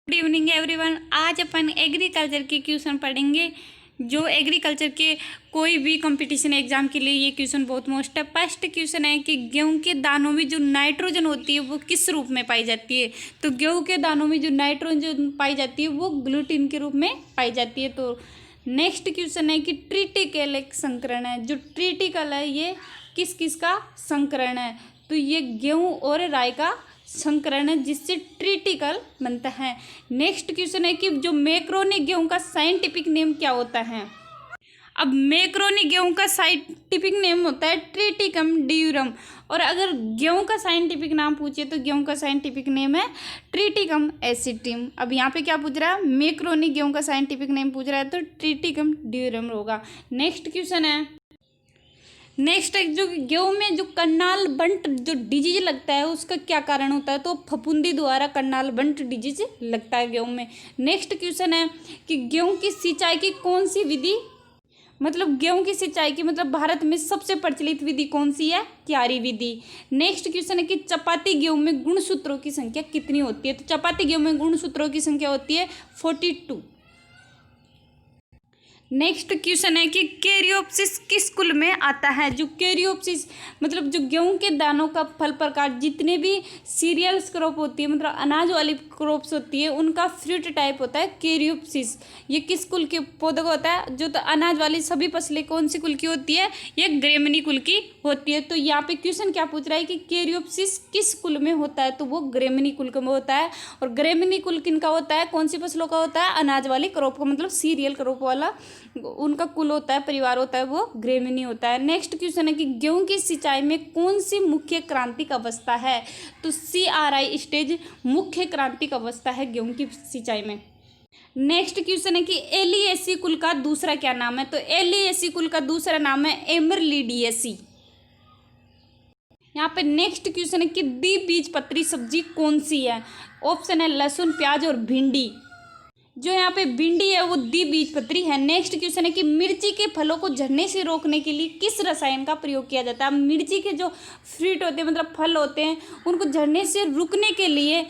Good evening everyone. आज अपन agriculture के question पढ़ेंगे। जो एग्रीकल्चर के कोई भी कंपटीशन एग्जाम के लिए ये क्वेश्चन बहुत मोस्ट है। फर्स्ट क्वेश्चन है कि गेहूं के दानों में जो नाइट्रोजन होती है वो किस रूप में पाई जाती है। तो गेहूं के दानों में जो नाइट्रोजन पाई जाती है वो ग्लूटिन के रूप में पाई जाती है। तो नेक्स्ट क्वेश्चन है कि ट्रिटिकल एक संकरण है। जो ट्रिटिकल है ये किस किस का संकरण है। तो ये गेहूं और राई का संकरण है जिससे ट्रिटिकल बनता है। नेक्स्ट क्वेश्चन है कि जो मैक्रोनी गेहूं का साइंटिफिक नेम क्या होता है। अब मैक्रोनी गेहूं का साइंटिफिक नेम होता है ट्रिटिकम ड्यूरम। और अगर गेहूं का साइंटिफिक नाम पूछे तो गेहूं का साइंटिफिक नेम है ट्रिटिकम एसिटिम। अब यहाँ पे क्या पूछ रहा है, मैक्रोनी गेहूं का साइंटिफिक नेम पूछ रहा है तो ट्रिटिकम ड्यूरम होगा। नेक्स्ट क्वेश्चन है, नेक्स्ट जो गेहूं में जो करनाल बंट जो डिजीज लगता है उसका क्या कारण होता है। तो फफूंदी द्वारा करनाल बंट डिजीज लगता है गेहूं में। नेक्स्ट क्वेश्चन है कि गेहूं की सिंचाई की कौन सी विधि, मतलब गेहूं की सिंचाई की मतलब भारत में सबसे प्रचलित विधि कौन सी है, क्यारी विधि। नेक्स्ट क्वेश्चन है कि चपाती गेहूं में गुणसूत्रों की संख्या कितनी होती है। तो चपाती गेहूं में गुणसूत्रों की संख्या होती है 42। नेक्स्ट क्वेश्चन है कि कैरियोप्सिस किस कुल में आता है। जो कैरियोप्सिस मतलब जो गेहूं के दानों का फल प्रकार जितने भी सीरियल्स क्रॉप होती है मतलब अनाज वाली क्रॉप्स होती है उनका फ्रूट टाइप होता है कैरियोप्सिस। ये किस कुल के पौधे का होता है। जो तो अनाज वाली सभी फसलें कौन सी कुल की होती है, ये ग्रेमिनी कुल की होती है। तो यहाँ पे क्वेश्चन क्या पूछ रहा है कि कैरियोप्सिस किस कुल में होता है। तो वो ग्रेमिनी कुल का होता है। और ग्रेमिनी कुल किनका होता है, कौन सी फसलों का होता है, अनाज वाली क्रॉप का मतलब सीरियल क्रॉप वाला उनका कुल होता है, परिवार होता है, वो ग्रेमिनी होता है। नेक्स्ट क्वेश्चन है कि गेहूं की सिंचाई में कौन सी मुख्य क्रांतिक अवस्था है। तो CRI स्टेज मुख्य क्रांतिक अवस्था है गेहूं की सिंचाई में। नेक्स्ट क्वेश्चन है कि एलिएसी कुल का दूसरा क्या नाम है। तो एलिएसी कुल का दूसरा नाम है एमरलिडिएसी। यहाँ पे नेक्स्ट क्वेश्चन है कि द्विबीजपत्री सब्जी कौन सी है। ऑप्शन है लहसुन, प्याज और भिंडी। जो यहाँ पे भिंडी है वो द्विबीजपत्री है। नेक्स्ट क्वेश्चन है कि मिर्ची के फलों को झड़ने से रोकने के लिए किस रसायन का प्रयोग किया जाता है। मिर्ची के जो फ्रूट होते हैं मतलब फल होते हैं उनको झड़ने से रुकने के लिए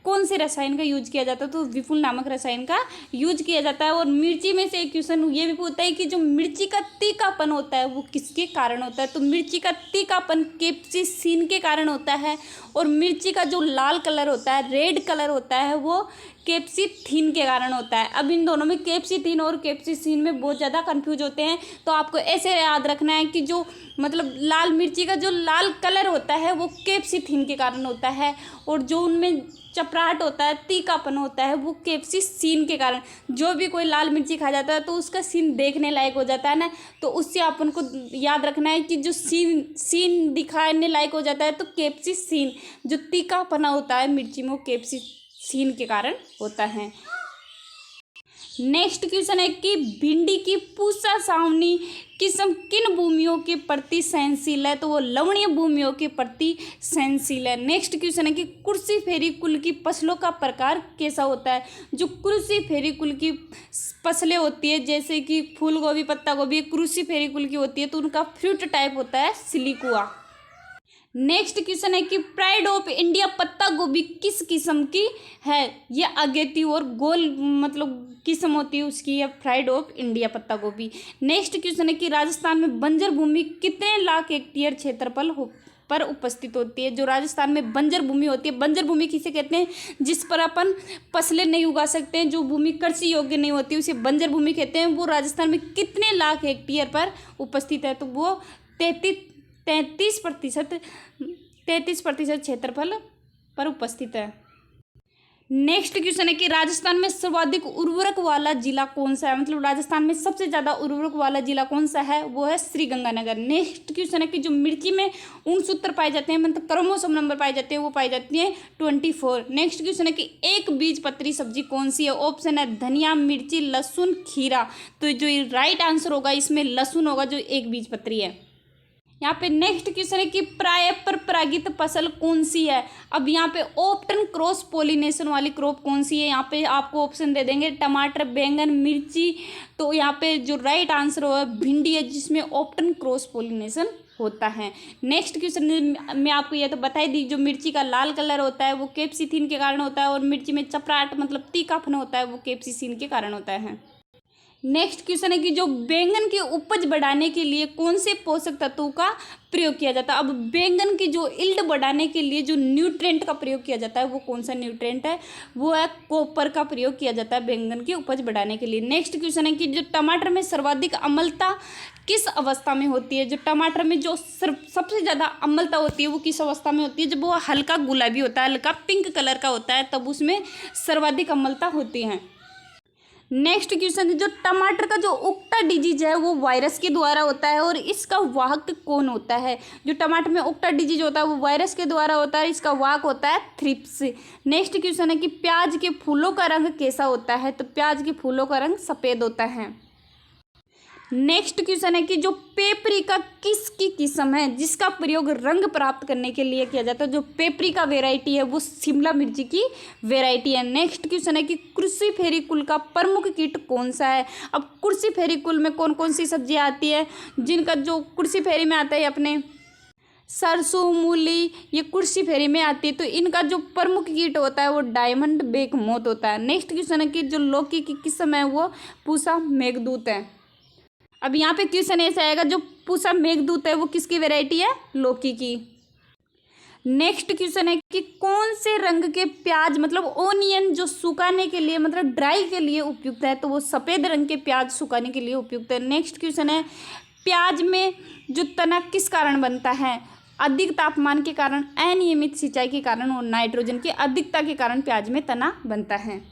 कौन से रसायन का यूज किया जाता है। तो विपुल नामक रसायन का यूज किया जाता है। और मिर्ची में से एक क्वेश्चन ये भी पूछता है कि जो मिर्ची का तीखापन होता है वो किसके कारण होता है। तो मिर्ची का तीखापन कैप्सिसिन के कारण होता है। और मिर्ची का जो लाल कलर होता है, रेड कलर होता है, वो कैप्सिथिन के कारण होता है। अब इन दोनों में कैप्सिथिन और कैप्सिसिन में बहुत ज़्यादा कंफ्यूज होते हैं। तो आपको ऐसे याद रखना है कि जो मतलब लाल मिर्ची का जो लाल कलर होता है वो कैप्सिथिन के कारण होता है। और जो उनमें चपराहट होता है, तीखापन होता है, वो कैप्सिसिन के कारण। जो भी कोई लाल मिर्ची खा जाता है तो उसका सीन देखने लायक हो जाता है ना। तो उससे अपन को याद रखना है कि जो सीन दिखाने लायक हो जाता है तो कैप्सिसिन, जो तीखापना होता है मिर्ची में वो कैप्सिसिन के कारण होता है। नेक्स्ट क्वेश्चन है कि भिंडी की पूसा सावनी किस्म किन भूमियों के प्रति सहनशील है। तो वो लवणीय भूमियों के प्रति सहनशील है। नेक्स्ट क्वेश्चन है कि क्रूसीफेरी कुल की फसलों का प्रकार कैसा होता है। जो क्रूसीफेरी कुल की फसलें होती है जैसे कि फूल गोभी, पत्ता गोभी, क्रूसीफेरी कुल की होती है तो उनका फ्रूट टाइप होता है सिलिकुआ। नेक्स्ट क्वेश्चन है कि प्राइड ऑफ इंडिया पत्ता गोभी किस किस्म की है। ये अगेती और गोल मतलब किस्म होती है उसकी, है प्राइड ऑफ इंडिया पत्ता गोभी। नेक्स्ट क्वेश्चन है कि राजस्थान में बंजर भूमि कितने लाख हेक्टेयर क्षेत्रफल पर उपस्थित होती है। जो राजस्थान में बंजर भूमि होती है, बंजर भूमि किसे कहते हैं, जिस पर अपन फसलें नहीं उगा सकते हैं, जो भूमि कृषि योग्य नहीं होती उसे बंजर भूमि कहते हैं। वो राजस्थान में कितने लाख हेक्टेयर पर उपस्थित है। तो वो 33% क्षेत्रफल पर उपस्थित है। नेक्स्ट क्वेश्चन है कि राजस्थान में सर्वाधिक उर्वरक वाला जिला कौन सा है। मतलब राजस्थान में सबसे ज़्यादा उर्वरक वाला जिला कौन सा है, वो है श्रीगंगानगर। नेक्स्ट क्वेश्चन है कि जो मिर्ची में गुणसूत्र पाए जाते हैं मतलब क्रोमोसोम नंबर पाए जाते हैं वो पाई जाती है 24। नेक्स्ट क्वेश्चन है कि एक बीजपत्री सब्जी कौन सी है। ऑप्शन है धनिया, मिर्ची, लहसुन, खीरा। तो जो राइट आंसर होगा इसमें लहसुन होगा जो एक बीजपत्री है। यहाँ पे नेक्स्ट क्वेश्चन है कि प्राय पर परागित फसल कौन सी है। अब यहाँ पे ऑप्टन क्रॉस पोलिनेशन वाली क्रॉप कौन सी है। यहाँ पे आपको ऑप्शन दे देंगे टमाटर, बैंगन, मिर्ची। तो यहाँ पे जो राइट आंसर होगा भिंडी है जिसमें ऑप्टन क्रॉस पोलिनेशन होता है। नेक्स्ट क्वेश्चन में आपको यह तो बता ही दी, जो मिर्ची का लाल कलर होता है वो कैप्सिसिन के कारण होता है, और मिर्ची में चपराहट मतलब तीखापन होता है वो कैप्सिसिन के कारण होता है। नेक्स्ट क्वेश्चन है कि जो बैंगन की उपज बढ़ाने के लिए कौन से पोषक तत्वों का प्रयोग किया जाता है। अब बैंगन की जो यील्ड बढ़ाने के लिए जो न्यूट्रिएंट का प्रयोग किया जाता है वो कौन सा न्यूट्रिएंट है, वो है कॉपर का प्रयोग किया जाता है बैंगन की उपज बढ़ाने के लिए। नेक्स्ट क्वेश्चन है कि जो टमाटर में सर्वाधिक अम्लता किस अवस्था में होती है। जो टमाटर में जो सबसे ज़्यादा अम्लता होती है वो किस अवस्था में होती है, जब वो हल्का गुलाबी होता है, हल्का पिंक कलर का होता है, तब उसमें सर्वाधिक अम्लता होती है। नेक्स्ट क्वेश्चन है जो टमाटर का जो उक्टा डिजीज है वो वायरस के द्वारा होता है, और इसका वाहक कौन होता है। जो टमाटर में उक्टा डिजीज होता है वो वायरस के द्वारा होता है, इसका वाहक होता है थ्रिप्स। नेक्स्ट क्वेश्चन है कि प्याज के फूलों का रंग कैसा होता है, तो प्याज के फूलों का रंग सफ़ेद होता है। नेक्स्ट क्वेश्चन है कि जो पेपरिका किसकी किस्म है जिसका प्रयोग रंग प्राप्त करने के लिए किया जाता है। जो पेपरिका वेराइटी है वो शिमला मिर्ची की वेराइटी है। नेक्स्ट क्वेश्चन है कि क्रूसीफेरी कुल का प्रमुख कीट कौन सा है। अब क्रूसीफेरी कुल में कौन कौन सी सब्जियां आती है, जिनका जो क्रूसीफेरी में आता है अपने सरसों, मूली, ये क्रूसीफेरी में आती है, तो इनका जो प्रमुख कीट होता है वो डायमंड बेक मोथ होता है। नेक्स्ट क्वेश्चन है कि जो लौकी की किस्म है वो पूसा मेघदूत है। अब यहाँ पे क्वेश्चन ऐसा आएगा, जो पूसा मेघदूत है वो किसकी वैरायटी है, लौकी की। नेक्स्ट क्वेश्चन है कि कौन से रंग के प्याज मतलब ओनियन जो सुखाने के लिए मतलब ड्राई के लिए उपयुक्त है, तो वो सफ़ेद रंग के प्याज सुखाने के लिए उपयुक्त है। नेक्स्ट क्वेश्चन है प्याज में जो तना किस कारण बनता है, अधिक तापमान के कारण, अनियमित सिंचाई के कारण और नाइट्रोजन की अधिकता के कारण प्याज में तना बनता है।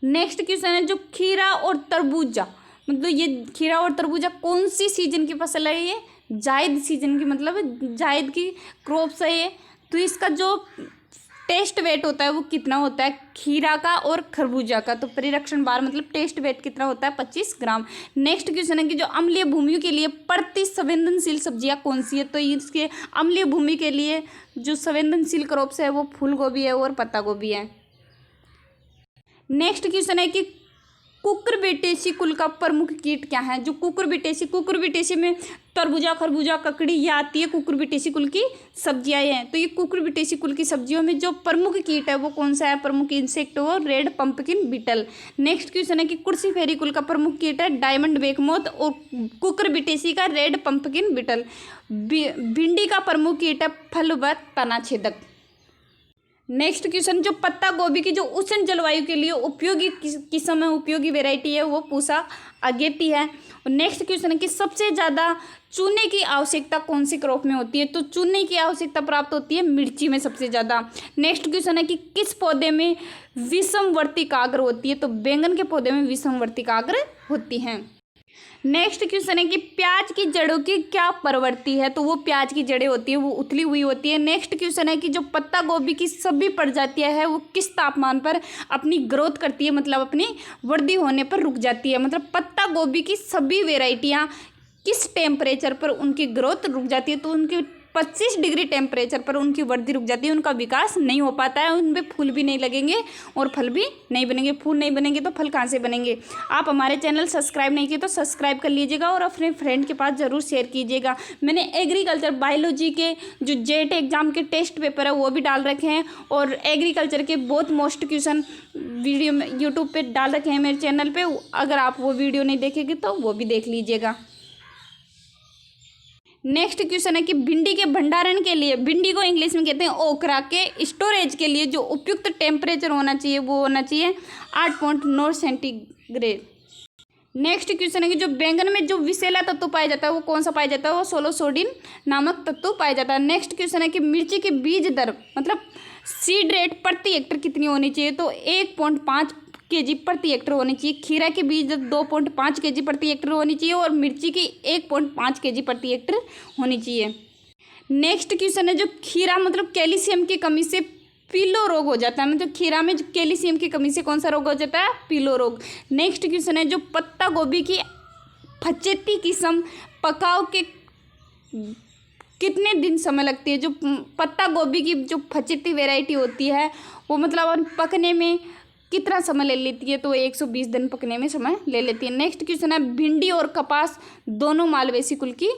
नेक्स्ट क्वेश्चन है जो खीरा और तरबूजा मतलब ये खीरा और तरबूजा कौन सी सीजन की फसल है, ये जायद सीजन की मतलब जायद की क्रॉप्स है ये। तो इसका जो टेस्ट वेट होता है वो कितना होता है खीरा का और खरबूजा का, तो परिरक्षण भार मतलब टेस्ट वेट कितना होता है 25 ग्राम। नेक्स्ट क्वेश्चन है कि जो अम्लीय भूमि के लिए प्रति संवेदनशील सब्जियां कौन सी है, तो इसके अम्लीय भूमि के लिए जो संवेदनशील क्रॉप्स है वो फूल गोभी है और पत्ता गोभी है। नेक्स्ट क्वेश्चन है कि कुकुरबिटेसी कुल का प्रमुख कीट क्या है। जो कुकुरबिटेसी में तरबूजा, खरबूजा, ककड़ी ये आती है कुकुरबिटेसी कुल की सब्जियां हैं। तो ये कुकुरबिटेसी कुल की सब्जियों में जो प्रमुख कीट है वो कौन सा है, प्रमुख इंसेक्ट वो red pumpkin beetle. Next question है कि क्रूसीफेरी कुल का प्रमुख कीट है डायमंड बेक मोथ और कुकुरबिटेसी का रेड पंपकिन बीटल। भिंडी का प्रमुख कीट है फल व तना छेदक। नेक्स्ट क्वेश्चन जो पत्ता गोभी की जो उष्ण जलवायु के लिए उपयोगी किस्म है, उपयोगी वैरायटी है वो पूसा अगेती है। और नेक्स्ट क्वेश्चन है कि सबसे ज़्यादा चूने की आवश्यकता कौन सी क्रॉप में होती है, तो चूने की आवश्यकता प्राप्त होती है मिर्ची में सबसे ज़्यादा। नेक्स्ट क्वेश्चन है कि किस पौधे में विषमवर्ती काग्र होती है, तो बैंगन के पौधे में विषमवर्ती काग्र होती हैं। नेक्स्ट क्वेश्चन है कि प्याज की जड़ों की क्या प्रवृत्ति है, तो वो प्याज की जड़ें होती है वो उथली हुई होती है। नेक्स्ट क्वेश्चन है कि जो पत्ता गोभी की सभी प्रजातियां है वो किस तापमान पर अपनी ग्रोथ करती है मतलब अपनी वृद्धि होने पर रुक जाती है। मतलब पत्ता गोभी की सभी वेराइटियां किस टेम्परेचर पर उनकी ग्रोथ रुक जाती है, तो उनकी 25 डिग्री टेम्परेचर पर उनकी वृद्धि रुक जाती है, उनका विकास नहीं हो पाता है, उनमें फूल भी नहीं लगेंगे और फल भी नहीं बनेंगे। फूल नहीं बनेंगे तो फल कहाँ से बनेंगे। आप हमारे चैनल सब्सक्राइब नहीं किए तो सब्सक्राइब कर लीजिएगा और अपने फ्रेंड के पास ज़रूर शेयर कीजिएगा। मैंने एग्रीकल्चर बायोलॉजी के जो जेट एग्जाम के टेस्ट पेपर है वो भी डाल रखे हैं और एग्रीकल्चर के बहुत मोस्ट क्वेश्चन वीडियो में यूट्यूब पर डाल रखे हैं मेरे चैनल पर। अगर आप वो वीडियो नहीं देखेंगे तो वो भी देख लीजिएगा। नेक्स्ट क्वेश्चन है कि भिंडी के भंडारण के लिए, भिंडी को इंग्लिश में कहते हैं ओकरा, के स्टोरेज के लिए जो उपयुक्त टेम्परेचर होना चाहिए वो होना चाहिए 8.9 सेंटीग्रेड। नेक्स्ट क्वेश्चन है कि जो बैंगन में जो विषैला तत्व पाया जाता है वो कौन सा पाया जाता है, वो सोलोसोडिन नामक तत्व पाया जाता है। नेक्स्ट क्वेश्चन है कि मिर्ची की बीज दर मतलब सीड रेट प्रति हेक्टर कितनी होनी चाहिए, तो 1.5 kg प्रति हेक्टर होनी चाहिए। खीरा की बीज 2.5 kg प्रति हेक्टर होनी चाहिए और मिर्ची की 1.5 kg प्रति हेक्टर होनी चाहिए। नेक्स्ट क्वेश्चन है जो खीरा मतलब कैल्शियम की कमी से पीलो रोग हो जाता है, मतलब खीरा में जो कैल्शियम की कमी से कौन सा रोग हो जाता है, पीलो रोग। नेक्स्ट क्वेश्चन है जो पत्ता गोभी की फचेती किस्म पकाव के कितने दिन समय लगती है। जो पत्ता गोभी की जो फचेती वेराइटी होती है वो मतलब पकने में कितना समय ले लेती है, तो 120 दिन पकने में समय ले लेती है। नेक्स्ट क्वेश्चन है भिंडी और कपास दोनों मालवेसी कुल की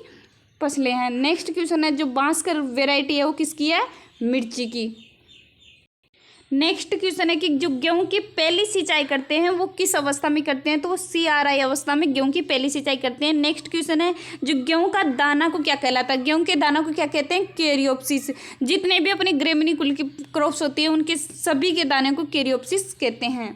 फसलें हैं। नेक्स्ट क्वेश्चन है जो बांस का वेराइटी है वो किसकी है, मिर्ची की। नेक्स्ट क्वेश्चन है कि जो गेहूं की पहली सिंचाई करते हैं वो किस अवस्था में करते हैं, तो वो CRI अवस्था में गेहूं की पहली सिंचाई करते हैं। नेक्स्ट क्वेश्चन है जो गेहूं का दाना को क्या कहलाता है, गेहूं के दाना को क्या कहते हैं, कैरियोप्सिस। जितने भी अपने ग्रेमिनी कुल की क्रॉप्स होती है उनके सभी के दाने को कैरियोप्सिस कहते हैं।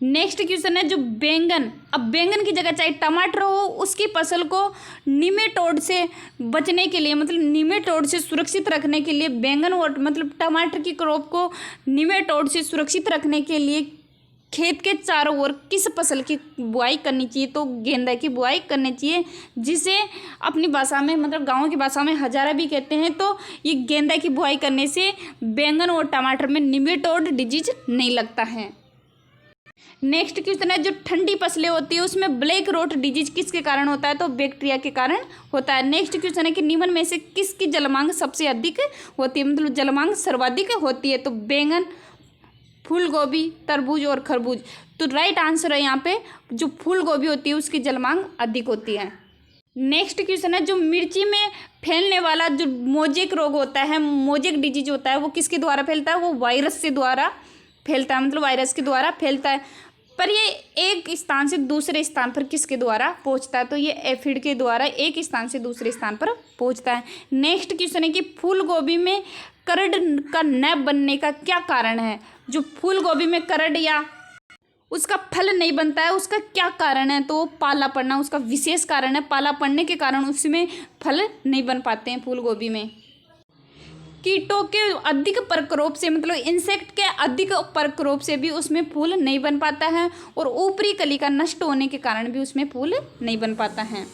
नेक्स्ट क्वेश्चन है जो बैंगन, अब बैंगन की जगह चाहे टमाटर हो, उसकी फसल को निमेटोड से बचने के लिए, मतलब निमेटोड से सुरक्षित रखने के लिए, बैंगन और मतलब टमाटर की क्रॉप को निमेटोड से सुरक्षित रखने के लिए खेत के चारों ओर किस फसल की बुआई करनी चाहिए, तो गेंदा की बुआई करनी चाहिए, जिसे अपनी भाषा में मतलब गाँव की भाषा में हजारा भी कहते हैं। तो ये गेंदा की बुआई करने से बैंगन और टमाटर में निमेटोड डिजीज नहीं लगता है। नेक्स्ट क्वेश्चन है जो ठंडी फसलें होती है उसमें ब्लैक रोट डिजीज किसके कारण होता है, तो बैक्टीरिया के कारण होता है। नेक्स्ट क्वेश्चन है कि निम्न में से किसकी जलमांग सबसे अधिक होती है, मतलब जलमांग सर्वाधिक होती है, तो बैंगन, फूल गोभी, तरबूज और खरबूज। तो राइट आंसर है यहाँ पे जो फूल गोभी होती है उसकी जलमांग अधिक होती है। नेक्स्ट क्वेश्चन है जो मिर्ची में फैलने वाला जो मोजेक रोग होता है, मोजेक डिजीज होता है, वो किसके द्वारा फैलता है, वो वायरस से द्वारा फैलता है, मतलब वायरस के द्वारा फैलता है। पर ये एक स्थान से दूसरे स्थान पर किसके द्वारा पहुंचता है, तो ये एफिड के द्वारा एक स्थान से दूसरे स्थान पर पहुंचता है। नेक्स्ट क्वेश्चन है कि फूल गोभी में करड का न बनने का क्या कारण है, जो फूल गोभी में करड या उसका फल नहीं बनता है उसका क्या कारण है, तो पाला पड़ना उसका विशेष कारण है। पाला पड़ने के कारण उसमें फल नहीं बन पाते हैं फूल गोभी में। कीटों के अधिक प्रकोप से, मतलब इंसेक्ट के अधिक प्रकोप से भी उसमें फूल नहीं बन पाता है, और ऊपरी कली का नष्ट होने के कारण भी उसमें फूल नहीं बन पाता है।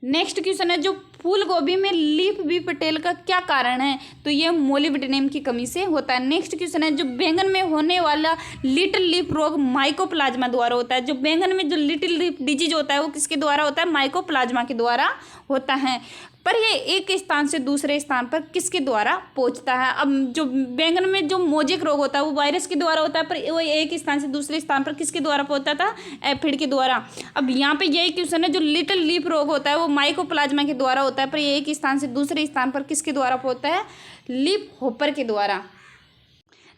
नेक्स्ट क्वेश्चन है जो फूल गोभी में लीफ बी पटेल का क्या कारण है, तो ये मोलिब्डेनम की कमी से होता है। नेक्स्ट क्वेश्चन है जो बैंगन में होने वाला लिटिल लीफ रोग माइकोप्लाज्मा द्वारा होता है। जो बैंगन में जो लिटिल लीफ डिजीज होता है वो किसके द्वारा होता है, माइकोप्लाज्मा के द्वारा होता है। पर ये एक स्थान से दूसरे स्थान पर किसके द्वारा पहुंचता है, अब जो बैंगन में जो मोजेक रोग होता है वो वायरस के द्वारा होता है, पर वो एक स्थान से दूसरे स्थान पर किसके द्वारा पहुंचता था, एफिड के द्वारा। अब यहाँ पे यही क्वेश्चन है जो लिटिल लीफ रोग होता है वो माइकोप्लाज्मा के द्वारा होता है, पर ये एक स्थान से दूसरे स्थान पर किसके द्वारा पहुंचता है, लीफ होपर के द्वारा।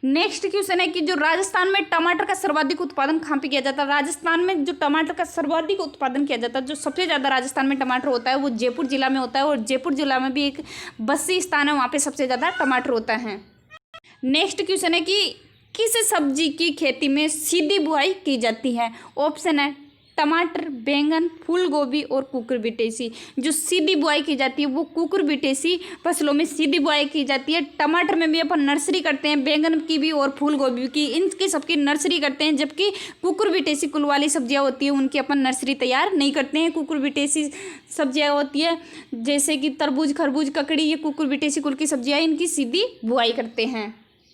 नेक्स्ट क्वेश्चन है कि जो राजस्थान में टमाटर का सर्वाधिक उत्पादन कहाँ पे किया जाता है, राजस्थान में जो टमाटर का सर्वाधिक उत्पादन किया जाता है, जो सबसे ज़्यादा राजस्थान में टमाटर होता है वो जयपुर जिला में होता है, और जयपुर जिला में भी एक 82 स्थान है वहाँ पे सबसे ज़्यादा टमाटर होता है। नेक्स्ट क्वेश्चन है कि किस सब्जी की खेती में सीधी बुआई की जाती है, ऑप्शन है टमाटर, बैंगन, फूल गोभी और कुकुरबिटेसी। जो सीधी बुआई की जाती है वो कुकुरबिटेसी फसलों में सीधी बुआई की जाती है। टमाटर में भी अपन नर्सरी करते हैं, बैंगन की भी और फूल गोभी की, इनकी सबकी नर्सरी करते हैं, जबकि कुकुरबिटेसी कुल वाली सब्जियां होती है उनकी अपन नर्सरी तैयार नहीं करते हैं। कुकुरबिटेसी सब्जियां होती है जैसे कि तरबूज, खरबूज, ककड़ी, ये कुकुरबिटेसी कुल की सब्जियां, इनकी सीधी बुआई करते हैं।